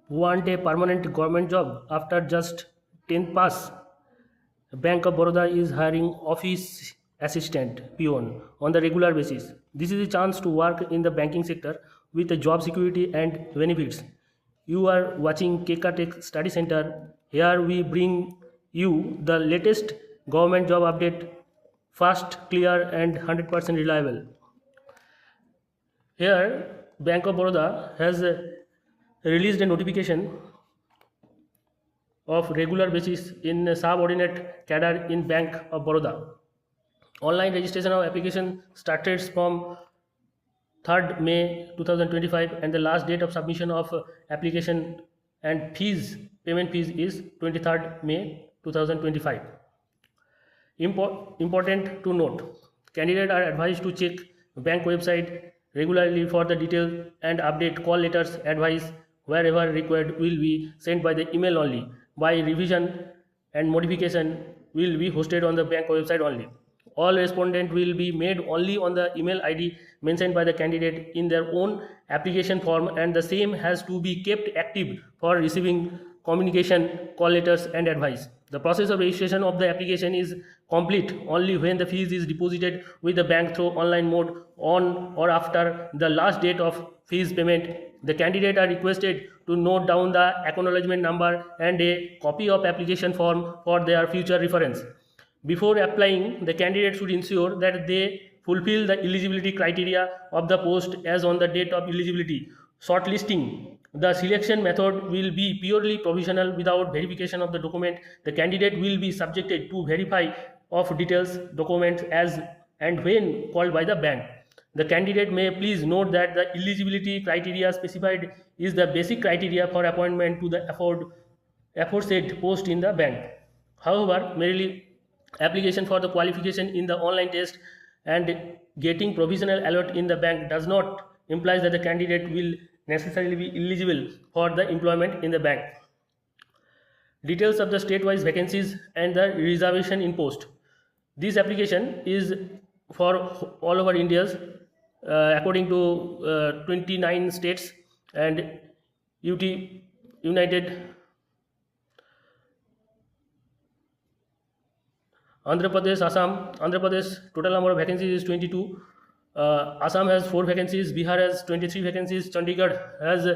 want a permanent government job after just 10th pass? Bank of Baroda is hiring office assistant peon on the regular basis. This is a chance to work in the banking sector with a job security and benefits. You are watching Keka Tech Study Center. Here we bring you the latest government job update, fast, clear, and 100% reliable. Here, Bank of Baroda has released a notification of regular basis in subordinate cadre in Bank of Baroda. Online registration of application started from 3rd May 2025 and the last date of submission of application and payment fees is 23rd May 2025. Important to note, candidates are advised to check bank website regularly for the details and update. Call letters, advice wherever required will be sent by the email only. By revision and modification will be hosted on the bank website only. All respondent will be made only on the email ID mentioned by the candidate in their own application form, and the same has to be kept active for receiving communication, call letters and advice. The process of registration of the application is complete only when the fees is deposited with the bank through online mode on or after the last date of fees payment. The candidate are requested to note down the acknowledgement number and a copy of application form for their future reference. Before applying, the candidate should ensure that they fulfill the eligibility criteria of the post as on the date of eligibility. Shortlisting. The selection method will be purely provisional without verification of the document. The candidate will be subjected to verify of details, documents as and when called by the bank. The candidate may please note that the eligibility criteria specified is the basic criteria for appointment to the aforesaid post in the bank. However, merely application for the qualification in the online test and getting provisional alert in the bank does not imply that the candidate will necessarily be eligible for the employment in the bank. Details of the state-wise vacancies and the reservation in post. This application is for all over India according to 29 states and United Andhra Pradesh, Assam. Andhra Pradesh total number of vacancies is 22. Assam has 4 vacancies. Bihar has 23 vacancies. Chandigarh has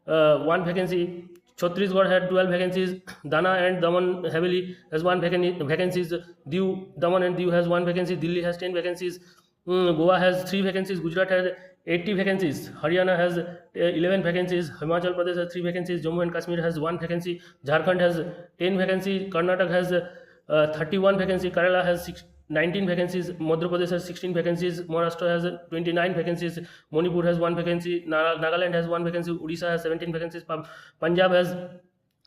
1 vacancy. Chhattisgarh had 12 vacancies. Dana and Daman Haveli has 1 vacancies. Daman and Diu has 1 vacancy. Delhi has 10 vacancies. Goa has 3 vacancies. Gujarat has 80 vacancies. Haryana has 11 vacancies. Himachal Pradesh has 3 vacancies. Jammu and Kashmir has 1 vacancy. Jharkhand has 10 vacancies. Karnataka has 31 vacancies. Kerala has 19 vacancies. Madhya Pradesh has 16 vacancies. Maharashtra has 29 vacancies. Manipur has 1 vacancy. Nagaland has 1 vacancy. Odisha has 17 vacancies. Punjab has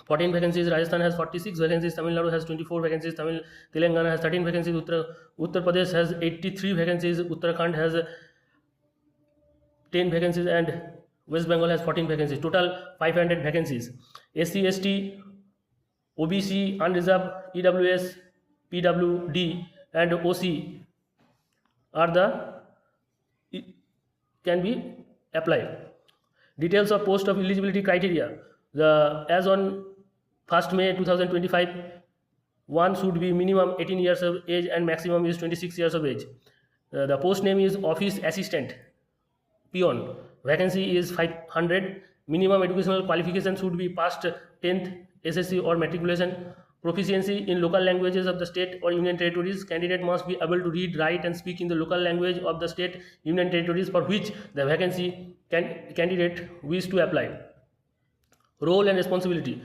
14 vacancies. Rajasthan has 46 vacancies. Tamil Nadu has 24 vacancies. Telangana has 13 vacancies. Uttar Pradesh has 83 vacancies. Uttarakhand has 10 vacancies and West Bengal has 14 vacancies. Total 500 vacancies. SC, ST, OBC, unreserved, EWS, PWD and OC are can be applied. Details of post of eligibility criteria. As on 1st May 2025, one should be minimum 18 years of age and maximum is 26 years of age. The post name is office assistant peon. Vacancy is 500. Minimum educational qualification should be past 10th SSC or matriculation. Proficiency in local languages of the state or union territories. Candidate must be able to read, write and speak in the local language of the state, union territories for which the vacancy candidate wish to apply. Role and responsibility.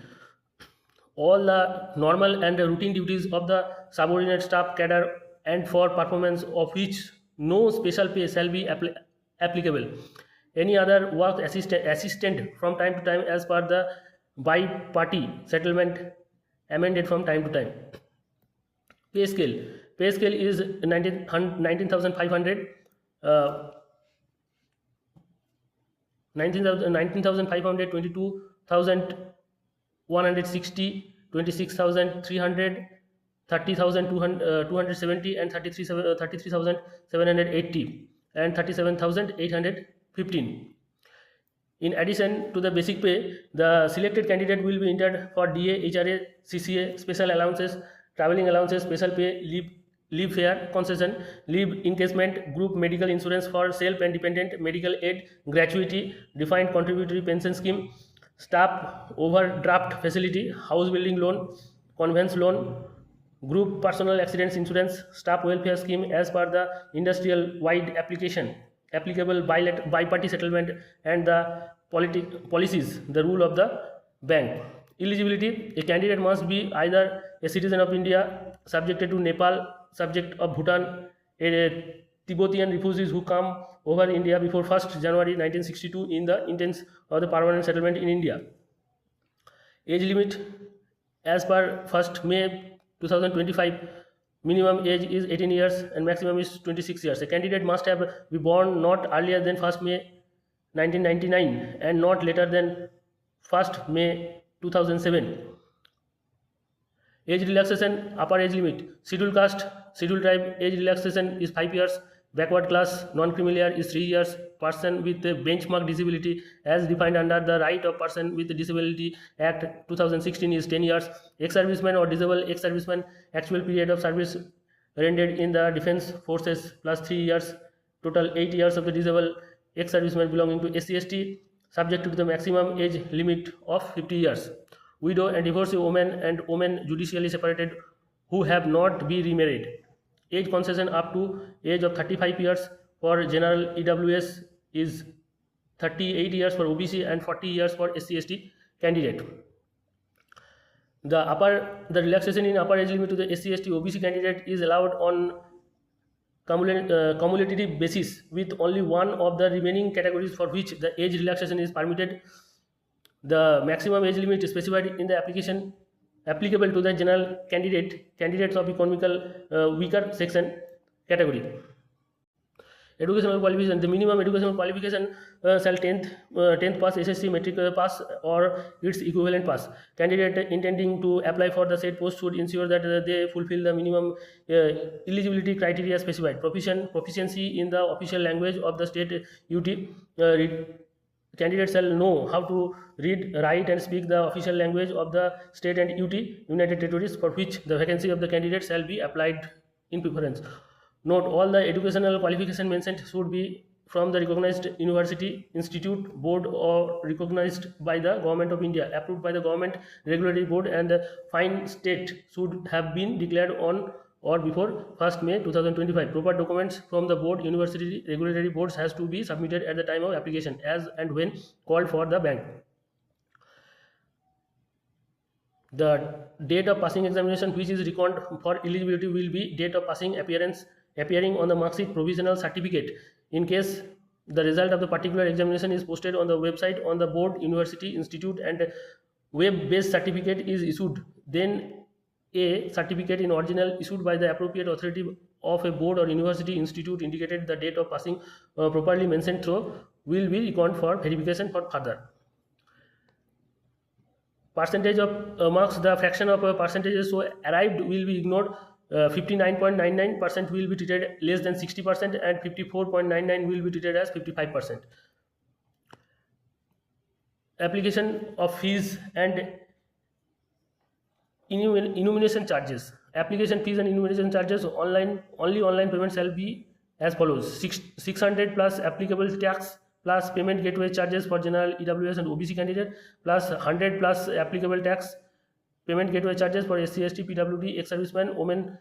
All the normal and routine duties of the subordinate staff cadre and for performance of which no special pay shall be applicable. Any other work assistant from time to time as per the bi-party settlement amended from time to time. Pay scale. Pay scale is 19,500. 19,500, 22,160, 26,300, 30,270 and 33,780 and 37,815. In addition to the basic pay, the selected candidate will be entered for DA, HRA, CCA, special allowances, traveling allowances, special pay, leave fare concession, leave encasement, group medical insurance for self and dependent, medical aid, gratuity, defined contributory pension scheme, staff overdraft facility, house building loan, conveyance loan, group personal accidents insurance, staff welfare scheme as per the industrial wide application, applicable bi-party settlement, and the policies, the rule of the bank. Eligibility: a candidate must be either a citizen of India, subjected to Nepal, subject of Bhutan, a Tibetan refugees who come over India before 1st January 1962 in the intent of the permanent settlement in India. Age limit: as per 1st May 2025, minimum age is 18 years and maximum is 26 years. A candidate must have be born not earlier than 1st May 1999 and not later than 1st May 2007. Age relaxation: upper age limit, scheduled caste, scheduled tribe, age relaxation is 5 years, backward class, non-creamier is 3 years, person with a benchmark disability as defined under the Right of Person with Disability Act 2016 is 10 years, ex-serviceman or disabled ex-serviceman, actual period of service rendered in the defense forces plus 3 years, total 8 years of the disabled ex-serviceman belonging to SC/ST, subject to the maximum age limit of 50 years. Widow and divorcee women and women judicially separated who have not been remarried. Age concession up to age of 35 years for general EWS is 38 years for OBC and 40 years for SC/ST candidate. The relaxation in upper age limit to the SC/ST OBC candidate is allowed on cumulative basis with only one of the remaining categories for which the age relaxation is permitted. The maximum age limit is specified in the application applicable to the general candidates of economical weaker section category. Educational qualification: the minimum educational qualification shall 10th pass, SSC, metric pass or its equivalent pass. Candidate intending to apply for the said post should ensure that they fulfill the minimum eligibility criteria specified. Proficiency in the official language of the state UT. Candidates shall know how to read, write and speak the official language of the state and UT, United Territories, for which the vacancy of the candidate shall be applied in preference. Note: all the educational qualification mentioned should be from the recognized university, institute, board or recognized by the Government of India, approved by the Government Regulatory Board, and the fine state should have been declared on or before 1st May 2025. Proper documents from the board, university, regulatory boards has to be submitted at the time of application as and when called for the bank. The date of passing examination which is reckoned for eligibility will be date of passing appearing on the marksheet, provisional certificate. In case the result of the particular examination is posted on the website on the board, university, institute and web-based certificate is issued, then a certificate in original issued by the appropriate authority of a board or university institute indicated the date of passing properly mentioned through will be reckoned for verification for further. Percentage of marks: the fraction of percentages so arrived will be ignored. 59.99% will be treated less than 60% and 54.99 will be treated as 55%. Application of fees and illumination charges. Application fees and illumination charges: only online payment shall be as follows: 600 plus applicable tax plus payment gateway charges for general EWS and OBC candidate plus 100 plus applicable tax payment gateway charges for SC/ST, PWD, ex-serviceman, women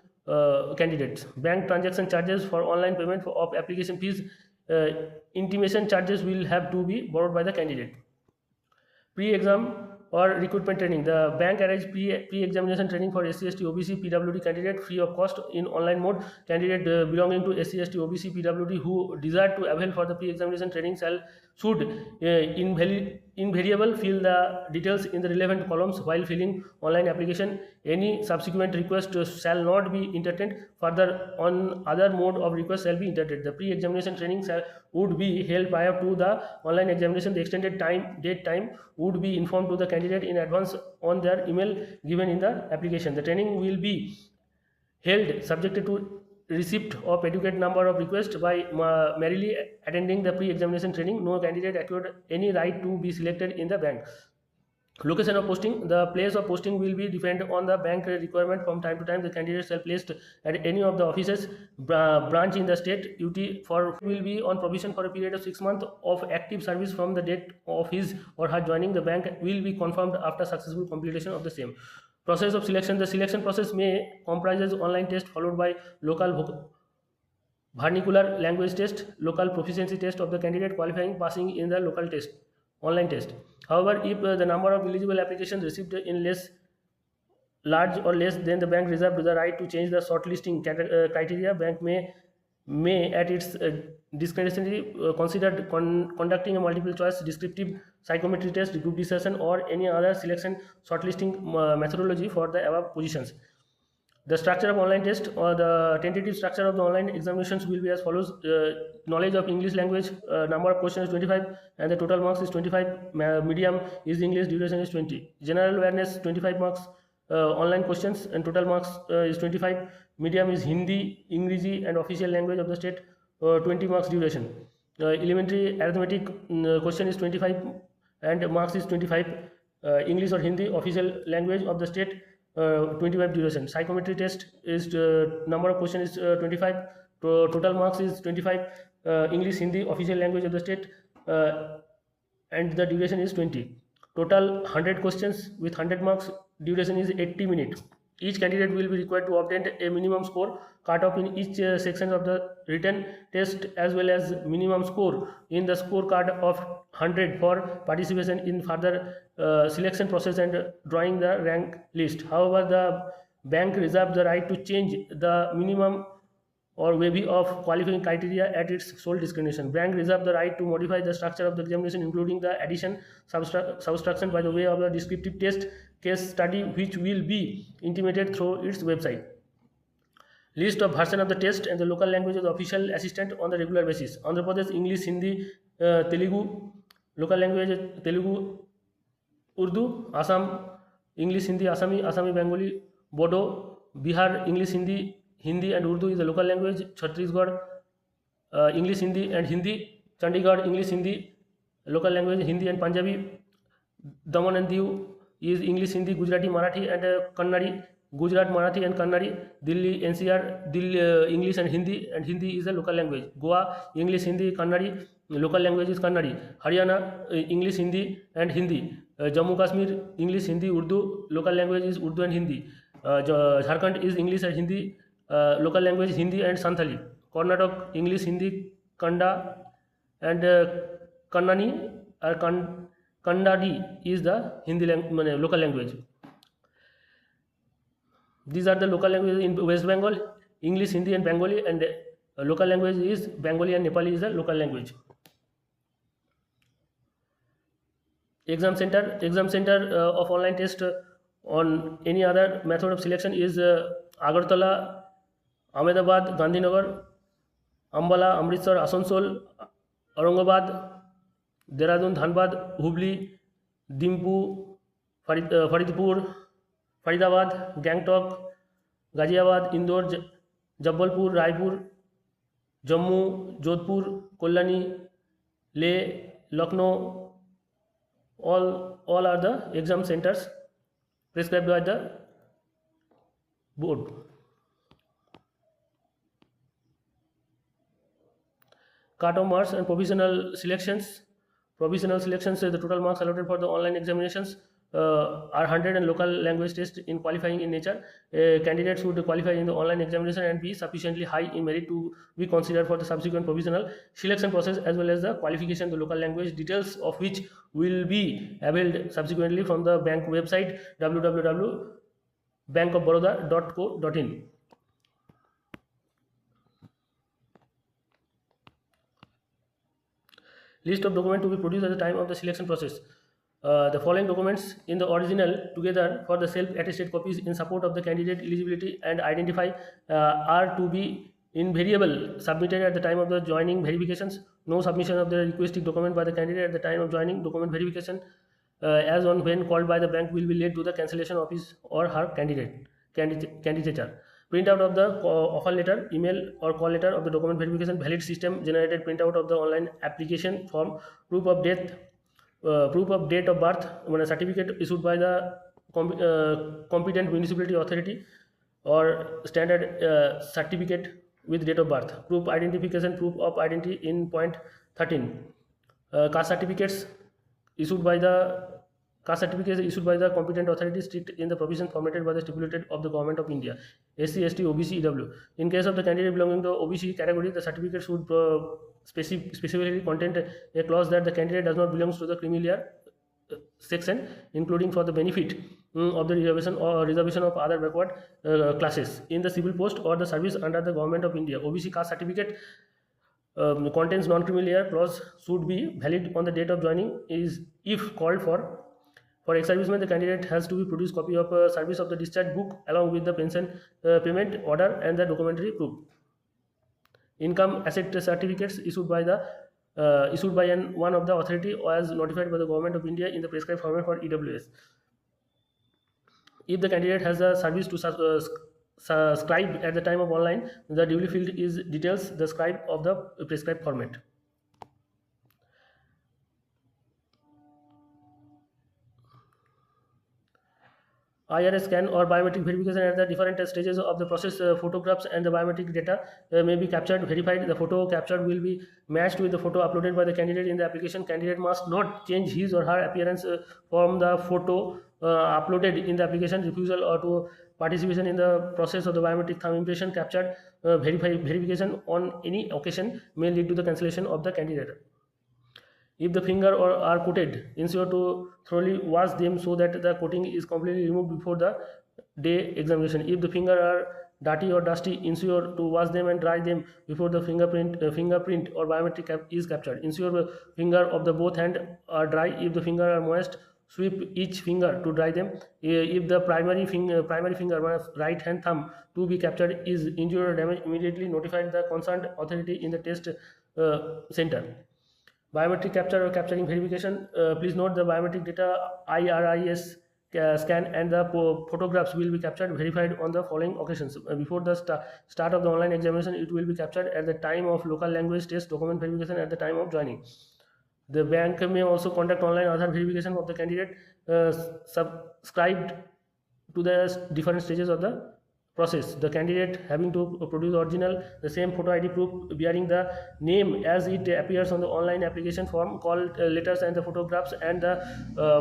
candidates. Bank transaction charges for online payment of application fees. Intimation charges will have to be borrowed by the candidate. Pre-exam or recruitment training: the bank arrange pre-examination training for SC/ST, OBC, PWD candidate free of cost in online mode. Candidate belonging to SC/ST, OBC, PWD who desire to avail for the pre-examination training should invariable fill the details in the relevant columns while filling online application. Any subsequent request shall not be entertained. Further, on other mode of request shall be entertained. The pre-examination training would be held prior to the online examination. The extended date time would be informed to the candidate in advance on their email given in the application. The training will be held subject to receipt of adequate number of requests by merely attending the pre-examination training. No candidate acquired any right to be selected in the bank. Location of posting. The place of posting will be dependent on the bank requirement. From time to time, the candidates are placed at any of the offices branch in the state. UT for will be on provision for a period of 6 months of active service from the date of his or her joining the bank will be confirmed after successful completion of the same. Process of selection. The selection process may comprises online test followed by local vernacular language test, local proficiency test of the candidate qualifying passing in the local test, online test. However, if the number of eligible applications received in large or less, then the bank reserved the right to change the shortlisting criteria. Bank may at its discretion consider conducting a multiple choice descriptive psychometry test, group discussion, or any other selection shortlisting methodology for the above positions. The structure of online test or the tentative structure of the online examinations will be as follows. Knowledge of English language, number of questions is 25 and the total marks is 25. Medium is English, duration is 20. General awareness 25 marks, online questions and total marks is 25. Medium is Hindi, English and official language of the state, 20 marks duration. Elementary arithmetic question is 25 and marks is 25. English or Hindi, official language of the state, 25 duration. Psychometry test is number of questions is 25, total marks is 25. English, Hindi, official language of the state, and the duration is 20. Total 100 questions with 100 marks, duration is 80 minutes. Each candidate will be required to obtain a minimum score cut off in each section of the written test as well as minimum score in the scorecard of 100 for participation in further selection process and drawing the rank list. However, the bank reserves the right to change the minimum or waiver of qualifying criteria at its sole discretion. Bank reserves the right to modify the structure of the examination, including the addition, subtraction by the way of the descriptive test, case study, which will be intimated through its website. List of version of the test and the local language of the official assistant on the regular basis. Andhra Pradesh, English, Hindi, Telugu, local language Telugu, Urdu. Assam, English, Hindi, Assami, Bengali, Bodo. Bihar, English, Hindi and Urdu is the local language. Chhattisgarh, English, Hindi and Hindi. Chandigarh, English, Hindi, local language Hindi and Punjabi. Daman and Diu is English, Hindi, Gujarati, Marathi and Kannadi. Gujarat, Marathi and Kannadi. Delhi, NCR, English and Hindi is a local language. Goa, English, Hindi, Kannadi, local language is Kannadi. Haryana, English, Hindi and Hindi. Jammu Kashmir, English, Hindi, Urdu, local language is Urdu and Hindi. Jharkhand is English and Hindi, local language Hindi and Santhali. Karnataka, English, Hindi, Kanda and Kannani or Kandadi is the Hindi local language. These are the local languages in West Bengal. English, Hindi and Bengali, and local language is Bengali and Nepali is the local language. Exam center of online test on any other method of selection is Agartala, Ahmedabad, Gandhinagar, Ambala, Amritsar, Asansol, Aurangabad, Dehradun, Dhanbad, Hubli, Dimpu, Faridpur, Faridabad, Gangtok, Ghaziabad, Indore, Jabalpur, Raipur, Jammu, Jodhpur, Kollani, Leh, Lucknow. All are the exam centers prescribed by the board. Cut-off marks and provisional selections. The total marks allotted for the online examinations are 100 and local language test in qualifying in nature. Candidates would qualify in the online examination and be sufficiently high in merit to be considered for the subsequent provisional selection process as well as the qualification the local language, details of which will be availed subsequently from the bank website www.bankofbaroda.co.in. List of documents to be produced at the time of the selection process. The following documents in the original together for the self-attested copies in support of the candidate eligibility and identify are to be invariable submitted at the time of the joining verifications. No submission of the requested document by the candidate at the time of joining document verification as on when called by the bank will be led to the cancellation office or her candidature. Printout of the offer letter, email or call letter of the document verification, valid system generated printout of the online application form, proof of date of birth, when a certificate issued by the competent municipality authority or standard certificate with date of birth, proof identification, proof of identity in point 13, caste certificates issued by the competent authority strict in the provision formatted by the stipulated of the Government of India. SC, ST, OBC, EW. In case of the candidate belonging to OBC category, the certificate should specifically contain a clause that the candidate does not belong to the creamy layer section, including for the benefit of the reservation of other backward classes in the civil post or the service under the Government of India. OBC caste certificate contains non-creamy layer clause should be valid on the date of joining is if called for. For ex-servicemen, the candidate has to be produced copy of service of the discharge book along with the pension payment order and the documentary proof. Income asset certificates issued by one of the authority as notified by the Government of India in the prescribed format for EWS. If the candidate has a service to subscribe at the time of online, the duly filled is details the scribe of the prescribed format. IRS scan or biometric verification at the different stages of the process. Photographs and the biometric data may be captured, verified. The photo captured will be matched with the photo uploaded by the candidate in the application. Candidate must not change his or her appearance from the photo uploaded in the application. Refusal or to participation in the process of the biometric thumb impression captured verification on any occasion may lead to the cancellation of the candidate. If the finger are coated, ensure to thoroughly wash them so that the coating is completely removed before the day examination. If the finger are dirty or dusty, ensure to wash them and dry them before the fingerprint or biometric is captured. Ensure the finger of the both hand are dry. If the finger are moist, sweep each finger to dry them. If the primary finger, right hand thumb to be captured is injured or damaged, immediately notify the concerned authority in the test center. Biometric capture or capturing verification. Please note the biometric data IRIS scan and the photographs will be captured verified on the following occasions. Before the start of the online examination, it will be captured at the time of local language test, document verification at the time of joining. The bank may also conduct online Aadhaar verification of the candidate subscribed to the different stages of the process. The candidate having to produce original the same photo ID proof bearing the name as it appears on the online application form, call letters and the photographs and the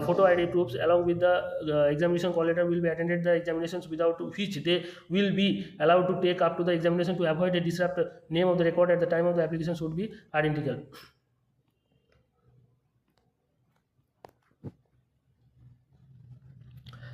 photo ID proofs along with the examination call letter will be attended the examinations without which they will be allowed to take up to the examination to avoid a disrupt name of the record at the time of the application should be identical.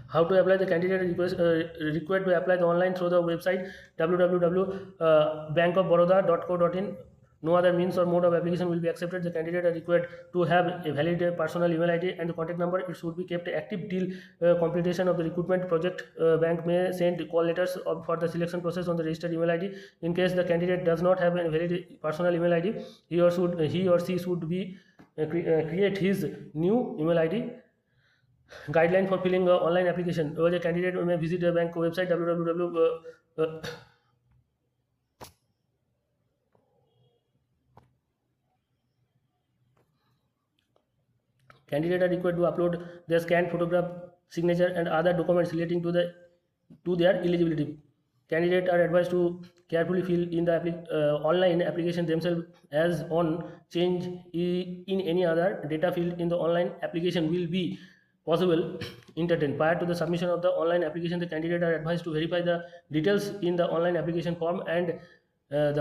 How to apply? The candidate required to apply the online through the website www.bankofbaroda.co.in. No other means or mode of application will be accepted. The candidate are required to have a valid personal email ID and the contact number. It should be kept active till completion of the recruitment project. Bank may send call letters for the selection process on the registered email ID. In case the candidate does not have a valid personal email ID, he or she should be create his new email ID. Guideline for filling online application. The candidate may visit the bank website www. Candidate are required to upload their scanned photograph, signature and other documents relating to their eligibility. Candidates are advised to carefully fill in the online application themselves, as on change in any other data field in the online application will be possible entertained. Prior to the submission of the online application, the candidate are advised to verify the details in the online application form and the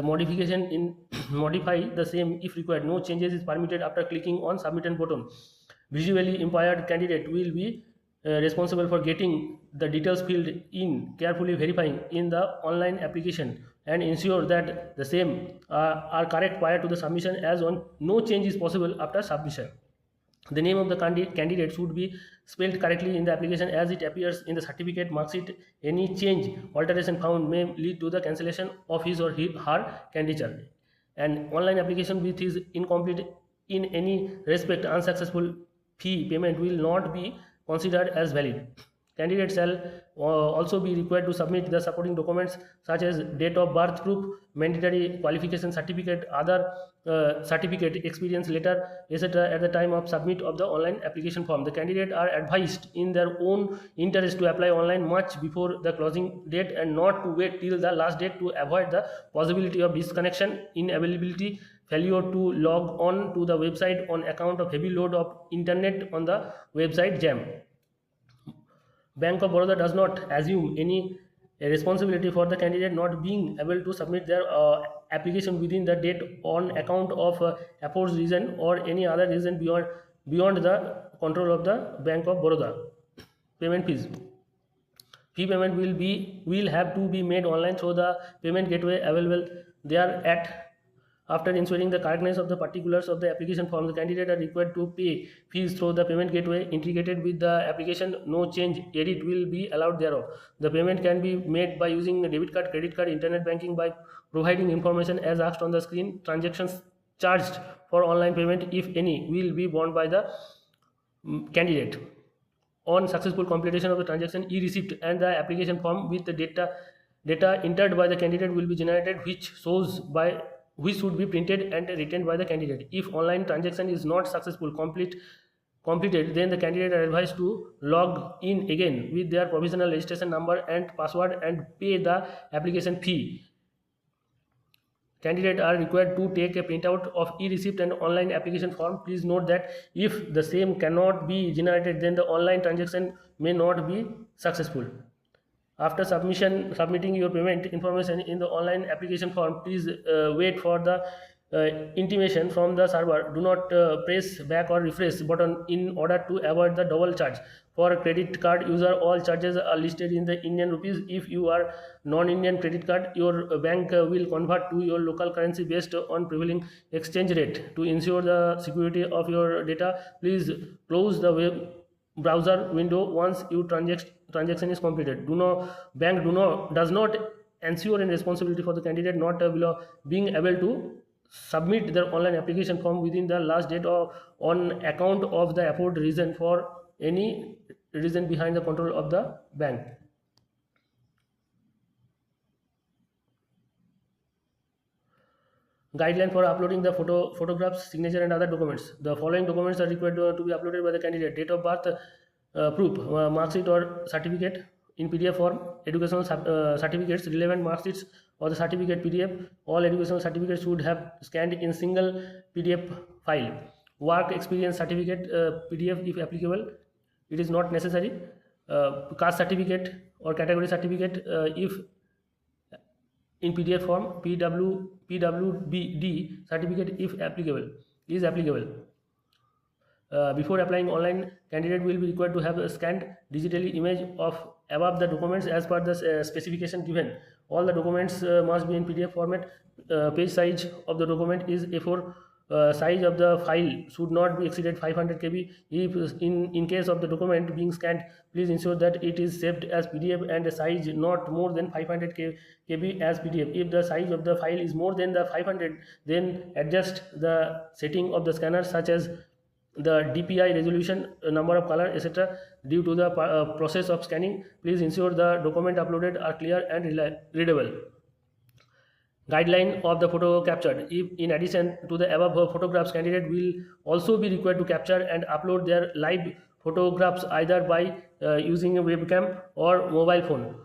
modify the same if required. No changes is permitted after clicking on submit button. Visually impaired candidate will be responsible for getting the details filled in, carefully verifying in the online application and ensure that the same are correct prior to the submission, as on no change is possible after submission. The name of the candidate should be spelled correctly in the application as it appears in the certificate, marksheet. Any change, alteration found may lead to the cancellation of his or her candidature. An online application which is incomplete in any respect, unsuccessful fee payment will not be considered as valid. Candidate shall also be required to submit the supporting documents such as date of birth proof, mandatory qualification certificate, other certificate, experience letter, etc. at the time of submit of the online application form. The candidate are advised in their own interest to apply online much before the closing date and not to wait till the last date to avoid the possibility of disconnection, inavailability, failure to log on to the website on account of heavy load of internet on the website jam. Bank of Baroda does not assume any responsibility for the candidate not being able to submit their application within the date on account of apposed reason or any other reason beyond the control of the Bank of Baroda. Payment fees. Fee payment will have to be made online through the payment gateway available there at. After ensuring the correctness of the particulars of the application form, the candidate are required to pay fees through the payment gateway integrated with the application. No change, edit will be allowed thereof. The payment can be made by using a debit card, credit card, internet banking by providing information as asked on the screen. Transactions charged for online payment, if any, will be borne by the candidate. On successful completion of the transaction, e-receipt and the application form with the data entered by the candidate will be generated, which should be printed and retained by the candidate. If online transaction is not successful completed, then the candidate are advised to log in again with their provisional registration number and password and pay the application fee. Candidates are required to take a printout of e-receipt and online application form. Please note that if the same cannot be generated, then the online transaction may not be successful. After submitting your payment information in the online application form, please wait for the intimation from the server. Do not press back or refresh button in order to avoid the double charge. For a credit card user, all charges are listed in the Indian rupees. If you are non-Indian credit card, your bank will convert to your local currency based on prevailing exchange rate. To ensure the security of your data, please close the web browser window once your transaction is completed. Does not ensure any responsibility for the candidate not being able to submit their online application form within the last date or on account of the afford reason for any reason behind the control of the bank. Guideline for uploading the photographs, signature and other documents. The following documents are required to be uploaded by the candidate: date of birth proof, mark sheet or certificate in PDF form, educational certificates, relevant mark sheets or the certificate PDF. All educational certificates should have scanned in single PDF file. Work experience certificate PDF if applicable. It is not necessary. Caste certificate or category certificate if in PDF form. PWBD certificate if applicable is applicable. Before applying online, candidate will be required to have a scanned digitally image of above the documents as per the specification given. All the documents must be in PDF format. Page size of the document is A4. Size of the file should not be exceeded 500 KB. If in case of the document being scanned, please ensure that it is saved as PDF and the size not more than 500 KB as PDF. If the size of the file is more than the 500, then adjust the setting of the scanner such as the DPI resolution, number of color, etc. Due to the process of scanning, please ensure the document uploaded are clear and readable. Guideline of the photo captured. If in addition to the above photographs, candidate will also be required to capture and upload their live photographs either by using a webcam or mobile phone.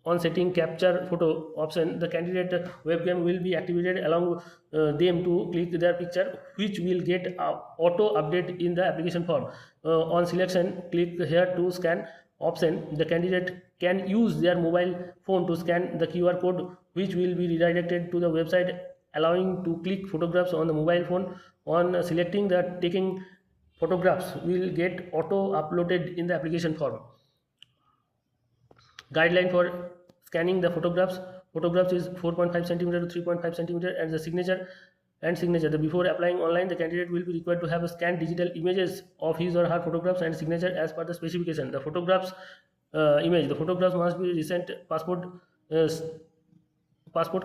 On setting capture photo option, the candidate webcam will be activated along them to click their picture, which will get auto update in the application form. On selection, click here to scan option. The candidate can use their mobile phone to scan the QR code, which will be redirected to the website, allowing to click photographs on the mobile phone. On selecting the taking photographs will get auto uploaded in the application form. Guideline for scanning the photographs is 4.5 cm to 3.5 cm, and the signature. Before applying online, the candidate will be required to have a scanned digital images of his or her photographs and signature as per the specification. The photographs must be recent passport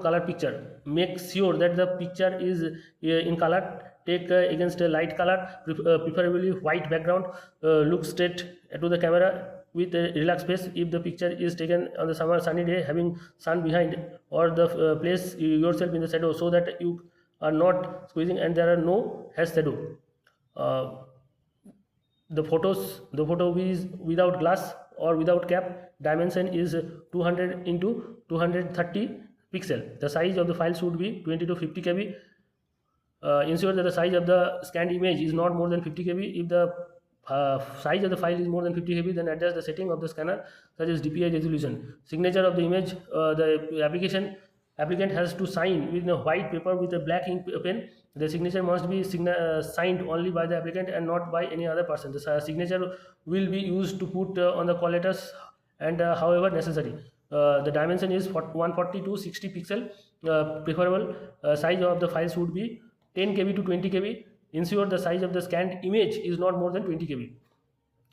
color picture. Make sure that the picture is in color take against a light color, preferably white background. Look straight to the camera with a relaxed face. If the picture is taken on the summer sunny day having sun behind, or the place yourself in the shadow so that you are not squeezing and there are no has shadow. The photo is without glass or without cap. Dimension is 200 into 230 pixel. The size of the file should be 20 to 50 kb. Ensure that the size of the scanned image is not more than 50 kb. If the size of the file is more than 50 kb, then adjust the setting of the scanner such as DPI resolution. Signature of the image, the applicant has to sign with a white paper with a black ink pen. The signature must be signed only by the applicant and not by any other person. The signature will be used to put on the call letters and however necessary. The dimension is 140 to 60 pixel. Preferable size of the file should be 10 kb to 20 kb. Ensure the size of the scanned image is not more than 20 kb.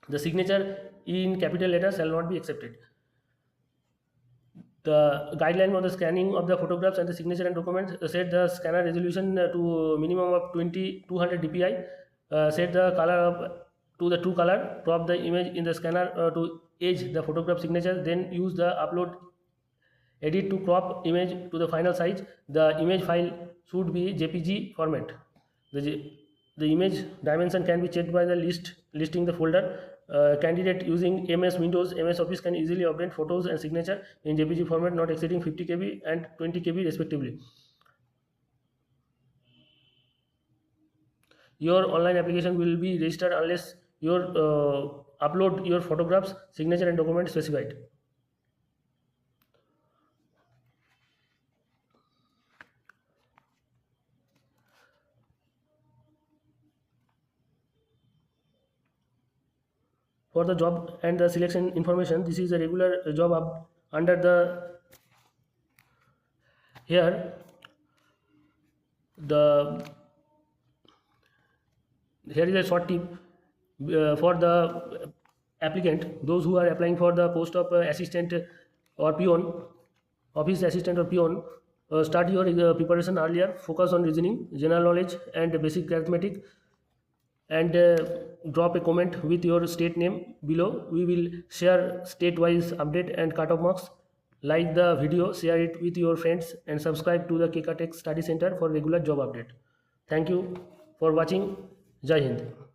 The signature in capital letters shall not be accepted. The guideline for the scanning of the photographs and the signature and documents: set the scanner resolution to minimum of 200 dpi. Set the color to the true color. Crop the image in the scanner to edge the photograph signature. Then use the upload edit to crop image to the final size. The image file should be JPG format. The image dimension can be checked by the listing the folder. Candidate using MS Windows, MS Office can easily obtain photos and signature in JPG format not exceeding 50 kb and 20 kb respectively. Your online application will be registered unless you upload your photographs, signature and document specified. For the job and the selection information, this is a regular job under the here is a short tip for the applicant, those who are applying for the post of assistant or peon, office assistant or peon. Start your preparation earlier. Focus on reasoning, general knowledge and basic arithmetic, and drop a comment with your state name below. We will share state-wise update and cut-off marks. Like the video, share it with your friends and subscribe to the Keka Tech Study Center for regular job update. Thank you for watching. Jai Hind.